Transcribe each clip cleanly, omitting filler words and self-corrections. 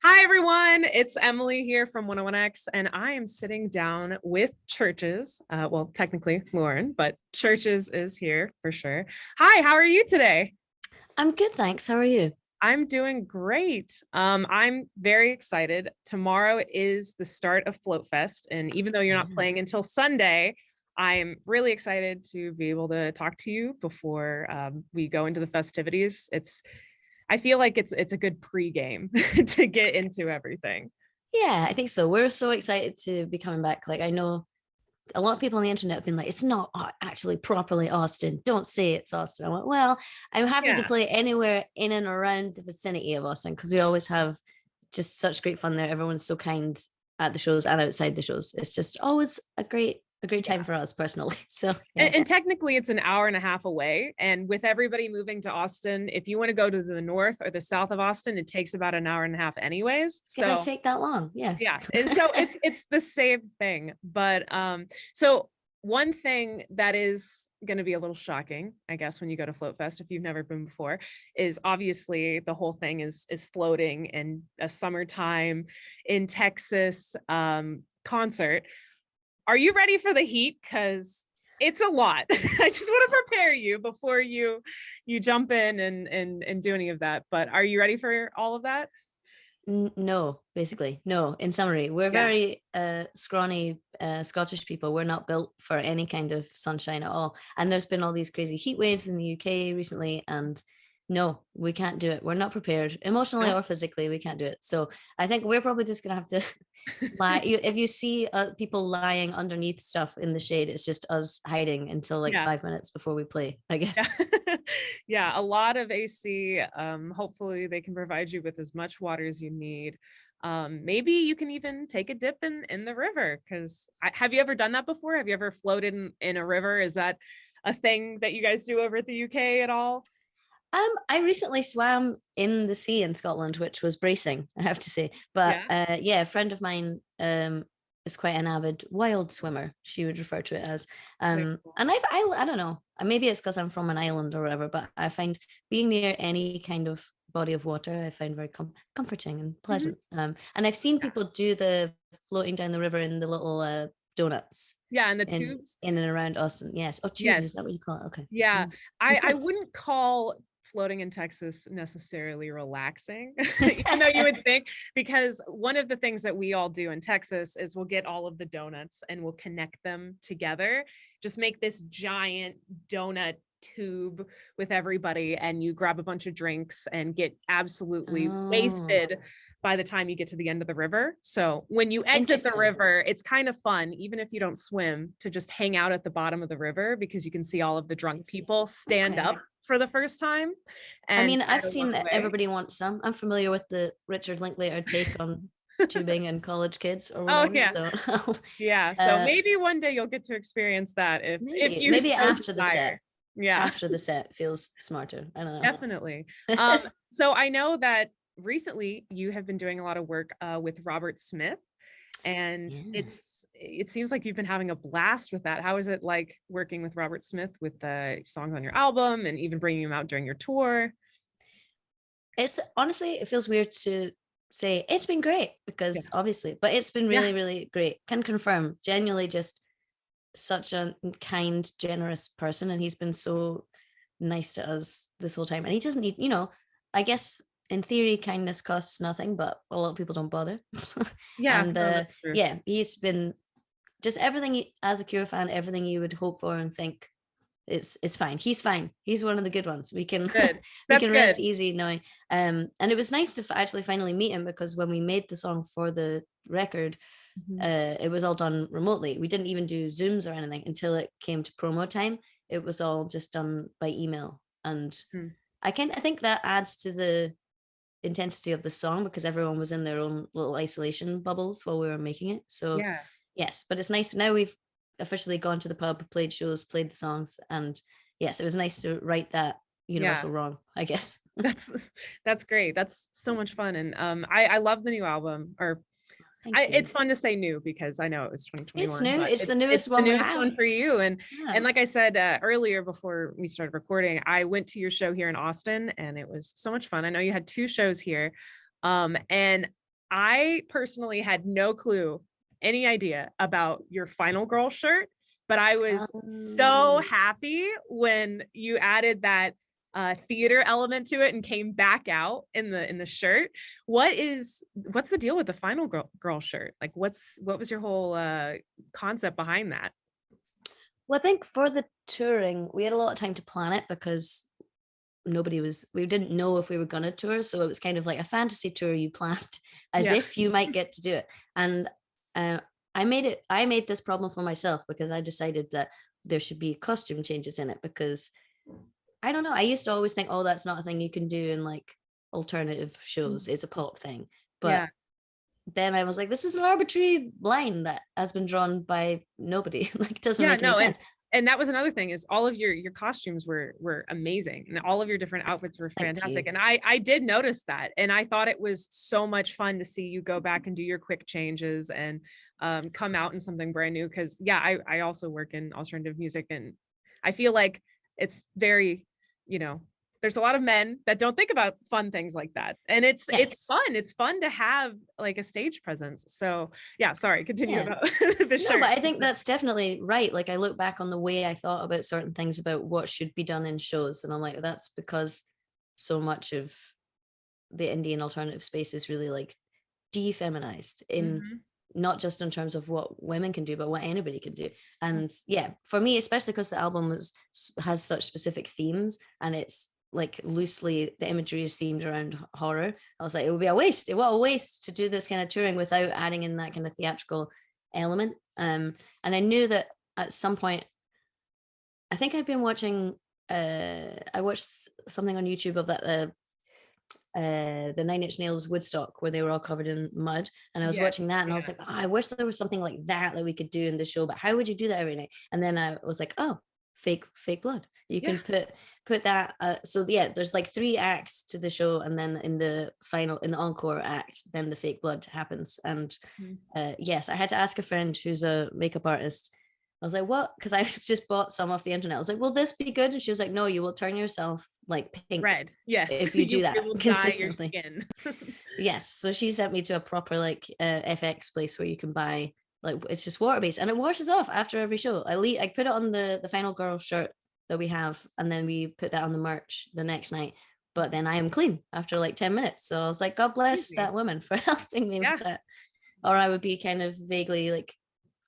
Hi, everyone. It's Emily here from 101X, and I am sitting down with CHVRCHES. Well, technically Lauren, but CHVRCHES is here for sure. Hi, how are you today? I'm good, thanks. How are you? I'm doing great. I'm very excited. Tomorrow is the start of Float Fest, and even though you're not Yeah. playing until Sunday, I'm really excited to be able to talk to you before we go into the festivities. I feel like it's a good pregame to get into everything. Yeah, I think so. We're so excited to be coming back. Like, I know a lot of people on the internet have been like, it's not actually properly Austin. Don't say it's Austin. I went, well, I'm happy to Yeah. play anywhere in and around the vicinity of Austin because we always have just such great fun there. Everyone's so kind at the shows and outside the shows. It's just always a great time Yeah. for us personally. So yeah. And technically it's an hour and a half away. And with everybody moving to Austin, if you want to go to the north or the south of Austin, it takes about an hour and a half anyways. It's gonna So take that long. Yes. yeah. And so it's the same thing. But so one thing that is going to be a little shocking, I guess, when you go to Float Fest, if you've never been before, is obviously the whole thing is floating and a summertime in Texas concert. Are you ready for the heat? Because it's a lot. I just want to prepare you before you jump in and do any of that. But are you ready for all of that? No, basically, no. In summary, we're Yeah. very scrawny Scottish people. We're not built for any kind of sunshine at all. And there's been all these crazy heat waves in the UK recently, and no, we can't do it. We're not prepared emotionally No. or physically. We can't do it. So I think we're probably just gonna have to lie. If you see people lying underneath stuff in the shade, it's just us hiding until like Yeah. 5 minutes before we play, I Yeah. guess. Yeah. A lot of AC. Hopefully they can provide you with as much water as you need. Maybe you can even take a dip in the river. Because have you ever done that before? Have you ever floated in a river? Is that a thing that you guys do over at the UK at all? I recently swam in the sea in Scotland, which was bracing, I have to say. But Yeah. yeah, a friend of mine is quite an avid wild swimmer, she would refer to it as. Very cool. And I don't know, maybe it's because I'm from an island or whatever, but I find being near any kind of body of water, I find very comforting and Mhm. pleasant. And I've seen Yeah. people do the floating down the river in the little donuts Yeah. And the in tubes. in and around Austin. Yes. Oh, tubes, is Yes. that what you call it? Okay. Yeah, Mm. I wouldn't call floating in Texas necessarily relaxing, even though you would think, because one of the things that we all do in Texas is we'll get all of the donuts and we'll connect them together, just make this giant donut tube with everybody, and you grab a bunch of drinks and get absolutely Oh. wasted by the time you get to the end of the river. So when you exit the Interesting. river, it's kind of fun, even if you don't swim, to just hang out at the bottom of the river because you can see all of the I drunk see. people stand Okay. up for the first time I and mean, try I've to walk seen away. Everybody Wants Some. I'm familiar with the Richard Linklater take on tubing and college kids or Oh whatever. yeah. So, Yeah. So uh, maybe one day you'll get to experience that if you maybe so after the desire. set. Yeah. After the set feels smarter. I don't Definitely. know. So I know that recently you have been doing a lot of work with Robert Smith, and Yeah. it seems like you've been having a blast with that. How is it like working with Robert Smith with the songs on your album and even bringing him out during your tour? It's honestly, it feels weird to say it's been great Yeah. because obviously, but it's been Yeah. really, really great. Can confirm, genuinely just such a kind, generous person. And he's been so nice to us this whole time. And he doesn't need, I guess in theory, kindness costs nothing, but a lot of people don't bother. Yeah. And No, that's true. yeah, he's been just everything as a Cure fan, everything you would hope for and think it's fine. He's fine. He's one of the good ones. We can Good. we That's can good. rest easy knowing. And it was nice to actually finally meet him because when we made the song for the record, Mhm. it was all done remotely. We didn't even do Zooms or anything until it came to promo time. It was all just done by email. And Mhm. I think that adds to the intensity of the song because everyone was in their own little isolation bubbles while we were making it. So Yeah. yes, but it's nice now we've officially gone to the pub, played shows, played the songs, and yes, it was nice to right that Yeah. universal wrong, I guess. That's that's great. That's so much fun. And I love the new album. Or Thank you. it's fun to say new because I know it was It's 2021, new. but It's the it's newest the one we newest have. one for you. And Yeah. like I said earlier before we started recording, I went to your show here in Austin, and it was so much fun. I know you had two shows here, and I personally had no clue, any idea about your Final Girl shirt, but I was so happy when you added that theater element to it and came back out in the shirt. What's the deal with the Final Girl shirt? Like, what was your whole concept behind that? Well, I think for the touring, we had a lot of time to plan it because we didn't know if we were going to tour. So it was kind of like a fantasy tour you planned as Yeah. if you might get to do it. And I made this problem for myself because I decided that there should be costume changes in it because I don't know. I used to always think, oh, that's not a thing you can do in like alternative shows. It's a pop thing. Yeah. But then I was like, this is an arbitrary line that has been drawn by nobody. Like, it doesn't Yeah, make any no, sense. and that was another thing is all of your costumes were amazing and all of your different outfits were Thank fantastic. you. And I did notice that, and I thought it was so much fun to see you go back and do your quick changes and come out in something brand new. Because yeah, I also work in alternative music, and I feel like it's very, there's a lot of men that don't think about fun things like that, and it's fun. It's Yes. fun to have like a stage presence. So yeah, sorry, continue Yeah. about the No, shirt. but I think that's definitely right. Like, I look back on the way I thought about certain things about what should be done in shows, and I'm like, that's because so much of the Indian alternative space is really like defeminized in Mhm. not just in terms of what women can do, but what anybody can do. And yeah, for me, especially because the album has such specific themes and it's like loosely the imagery is themed around horror. I was like, it would be a waste. What a waste to do this kind of touring without adding in that kind of theatrical element. And I knew that at some point, I think I'd been watching. I watched something on YouTube of that the Nine Inch Nails Woodstock where they were all covered in mud, and I was Yeah. watching that and I was like, oh, I wish there was something like that we could do in the show, but how would you do that every night? And then I was like, oh, fake blood. You Yeah. can put that so yeah, there's like 3 acts to the show, and then in the encore act, then the fake blood happens. And yes, I had to ask a friend who's a makeup artist. I was like, what? Because I just bought some off the internet. I was like, will this be good? And she was like, no, you will turn yourself like pink Red. Yes. if you do It that will dye your consistently. skin. Yes. So she sent me to a proper like FX place where you can buy, like, it's just water based and it washes off after every show. I put it on the Final Girl shirt that we have, and then we put that on the merch the next night. But then I am clean after like 10 minutes. So I was like, God bless Easy. that woman for helping me Yeah. with that. Or I would be kind of vaguely like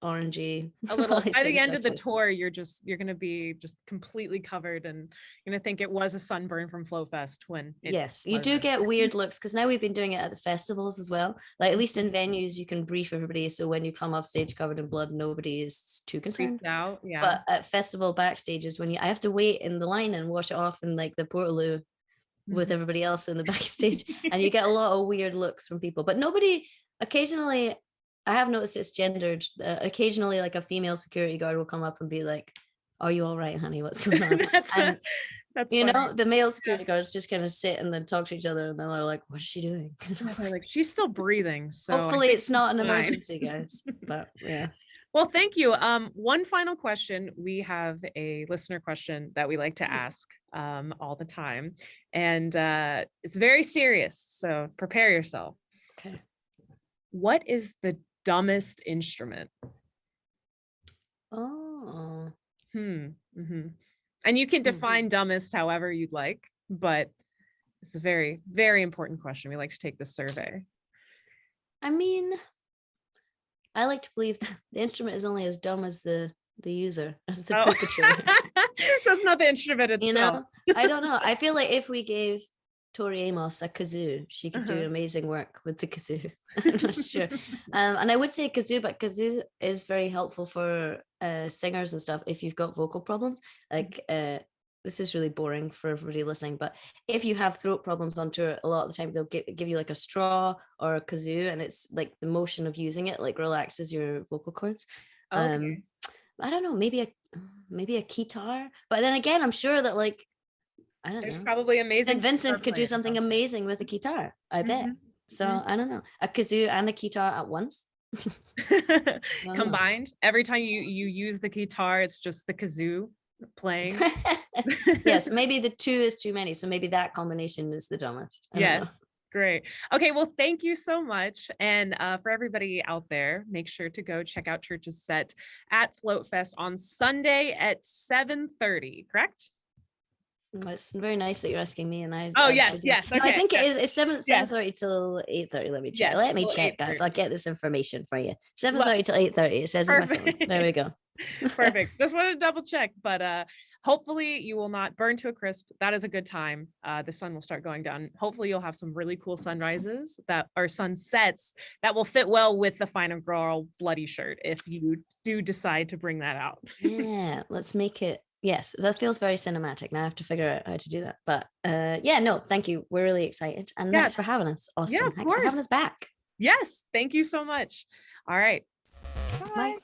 orangey. A little by the end of the tour, you're going to be just completely covered, and you're going to think it was a sunburn from Flow Fest when yes, you do get weird looks because now we've been doing it at the festivals as well. Like, at least in venues, you can brief everybody. So when you come off stage covered in blood, nobody is too concerned. out. Yeah. But at festival backstages, I have to wait in the line and wash it off in like the portaloo with everybody else in the backstage, and you get a lot of weird looks from people. But nobody, occasionally, I have noticed it's gendered. Occasionally, like a female security guard will come up and be like, "Are you all right, honey? What's going on?" And that's you funny. know, the male security guards just kind of sit and then talk to each other, and then they're like, "What is she doing?" They're like, she's still breathing. So hopefully, it's not an emergency, guys. But yeah. Well, thank you. One final question. We have a listener question that we like to ask all the time, and it's very serious. So prepare yourself. Okay. What is the dumbest instrument? Oh. Mm-hmm. And you can define dumbest however you'd like, but it's a very, very important question. We like to take this survey. I mean, I like to believe the instrument is only as dumb as the user, as the perpetrator. So it's not the instrument itself. You know, I don't know. I feel like if we gave Tori Amos a kazoo, she could do amazing work with the kazoo. I'm not sure. And I would say kazoo, but kazoo is very helpful for singers and stuff if you've got vocal problems. Like, this is really boring for everybody listening, but if you have throat problems on tour, a lot of the time they'll give you like a straw or a kazoo, and it's like the motion of using it like relaxes your vocal cords. Okay. I don't know, maybe a guitar, but then again, I'm sure that like, I don't know, probably amazing. St. Vincent could do something amazing with a guitar, I bet. So I don't know, a kazoo and a guitar at once. Combined. Every time you use the guitar, it's just the kazoo playing. Yes, maybe the 2 is too many, so maybe that combination is the dumbest. Yes. Great. Okay, well, thank you so much. And for everybody out there, make sure to go check out Church's set at Float Fest on Sunday at 7:30, correct? It's very nice that you're asking me, and Oh, I yes, should know. yes. No, I Okay. think it Yes, is. It's seven yes, 7:30 till 8:30. Let me check. yes. Let me Till check, guys. I'll 8:30. get this information for you. 7:30 till 8:30. It says in my phone. Perfect. There we go. Perfect. Just wanted to double check, but hopefully you will not burn to a crisp. That is a good time. The sun will start going down. Hopefully you'll have some really cool sunrises that are sunsets that will fit well with the Final Girl bloody shirt if you do decide to bring that out. Yeah, let's make it. Yes, that feels very cinematic. Now I have to figure out how to do that. But yeah, no, thank you. We're really excited. And Yeah. thanks for having us, Yeah, Austin. of Thanks for having course. us back. Yes. Thank you so much. All right. Bye. Bye.